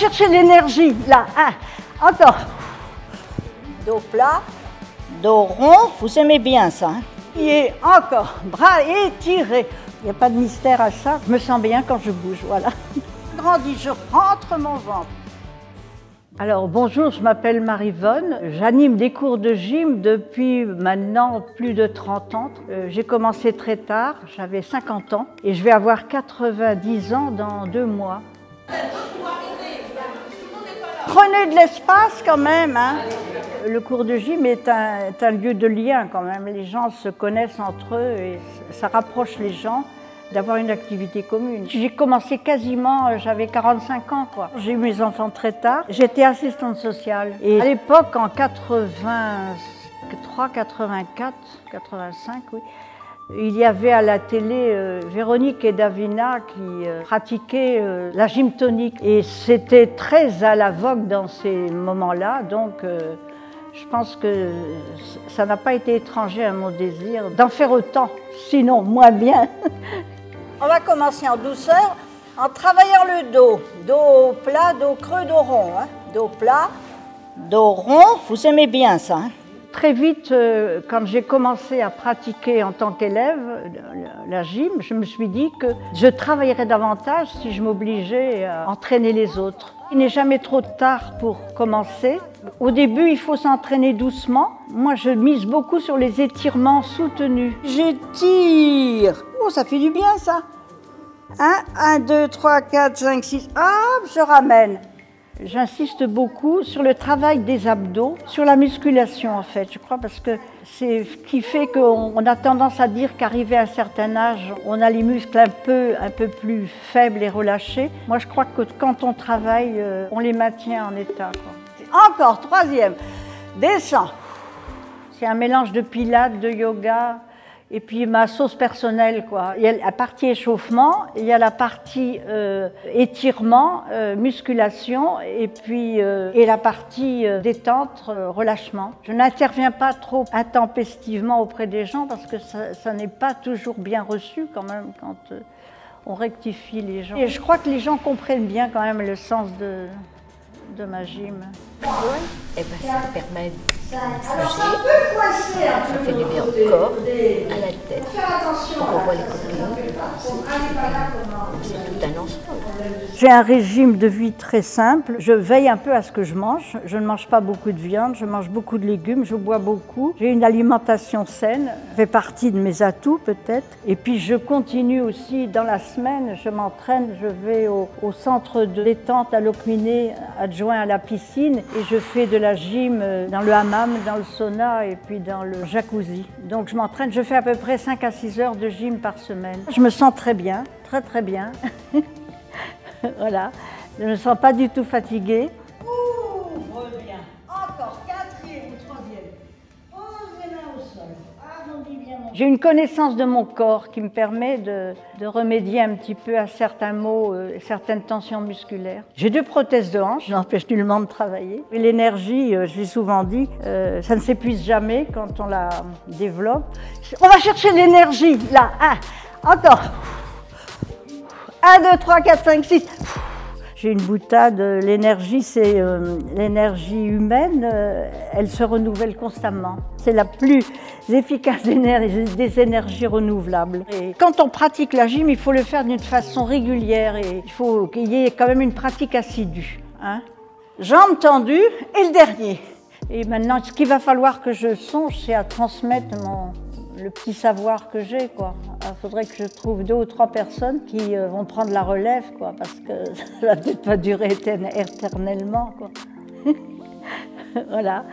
chercher l'énergie, là. Encore. Dos plat, dos rond. Vous aimez bien ça, hein? Et encore. Bras étirés. Il n'y a pas de mystère à ça. Je me sens bien quand je bouge, voilà. Grandis, je rentre mon ventre. Alors bonjour, je m'appelle Marie-Vonne. J'anime des cours de gym depuis maintenant plus de 30 ans. J'ai commencé très tard, j'avais 50 ans et je vais avoir 90 ans dans 2 mois. Prenez de l'espace quand même, hein. Le cours de gym est un lieu de lien quand même. Les gens se connaissent entre eux et ça rapproche les gens d'avoir une activité commune. J'ai commencé quasiment, j'avais 45 ans, quoi. J'ai eu mes enfants très tard. J'étais assistante sociale. Et à l'époque, en 83, 84, 85, oui, il y avait à la télé Véronique et Davina qui pratiquaient la gym tonique. Et c'était très à la vogue dans ces moments-là. Donc, je pense que ça n'a pas été étranger à mon désir d'en faire autant, sinon moins bien. On va commencer en douceur en travaillant le dos. Dos plat, dos creux, dos rond. Hein. Dos plat, dos rond. Vous aimez bien ça, hein? Très vite, quand j'ai commencé à pratiquer en tant qu'élève la gym, je me suis dit que je travaillerais davantage si je m'obligeais à entraîner les autres. Il n'est jamais trop tard pour commencer. Au début, il faut s'entraîner doucement. Moi, je mise beaucoup sur les étirements soutenus. J'étire. Oh, ça fait du bien, ça. 1, 2, 3, 4, 5, 6. Hop, je ramène. J'insiste beaucoup sur le travail des abdos, sur la musculation, en fait, je crois, parce que c'est ce qui fait qu'on a tendance à dire qu'arrivé à un certain âge, on a les muscles un peu plus faibles et relâchés. Moi, je crois que quand on travaille, on les maintient en état, quoi. Encore, troisième. Descends. C'est un mélange de pilates, de yoga et puis ma sauce personnelle, quoi. Il y a la partie échauffement, il y a la partie étirement, musculation et puis et la partie détente, relâchement. Je n'interviens pas trop intempestivement auprès des gens parce que ça n'est pas toujours bien reçu quand même quand on rectifie les gens. Et je crois que les gens comprennent bien quand même le sens de ma gym. Oui. Et ben, ça permet de bouger, ça fait du bien au corps, à la tête, on revoit les copines, c'est tout un ensemble. J'ai un régime de vie très simple, je veille un peu à ce que je mange, je ne mange pas beaucoup de viande, je mange beaucoup de légumes, je bois beaucoup, j'ai une alimentation saine, ça fait partie de mes atouts peut-être, et puis je continue aussi dans la semaine, je m'entraîne, je vais au centre de détente à Locminé, adjoint à la piscine, et je fais de la gym dans le hammam, dans le sauna et puis dans le jacuzzi. Donc je m'entraîne, je fais à peu près 5 à 6 heures de gym par semaine. Je me sens très bien, très très bien. Voilà, je ne me sens pas du tout fatiguée. Ouvre bien, encore, quatrième ou troisième. Pose les mains au sol, arrondis bien mon... J'ai une connaissance de mon corps qui me permet de remédier un petit peu à certains maux, certaines tensions musculaires. J'ai 2 prothèses de hanche, je n'empêche nullement de travailler. L'énergie, je l'ai souvent dit, ça ne s'épuise jamais quand on la développe. On va chercher l'énergie, là, encore. 1, 2, 3, 4, 5, 6. J'ai une boutade. L'énergie, c'est l'énergie humaine. Elle se renouvelle constamment. C'est la plus efficace des énergies renouvelables. Et quand on pratique la gym, il faut le faire d'une façon régulière et il faut qu'il y ait quand même une pratique assidue, hein. Jambes tendues et le dernier. Et maintenant, ce qu'il va falloir que je songe, c'est à transmettre le petit savoir que j'ai, quoi. Il faudrait que je trouve 2 ou 3 personnes qui vont prendre la relève, quoi, parce que ça va peut-être pas durer éternellement, quoi. Voilà.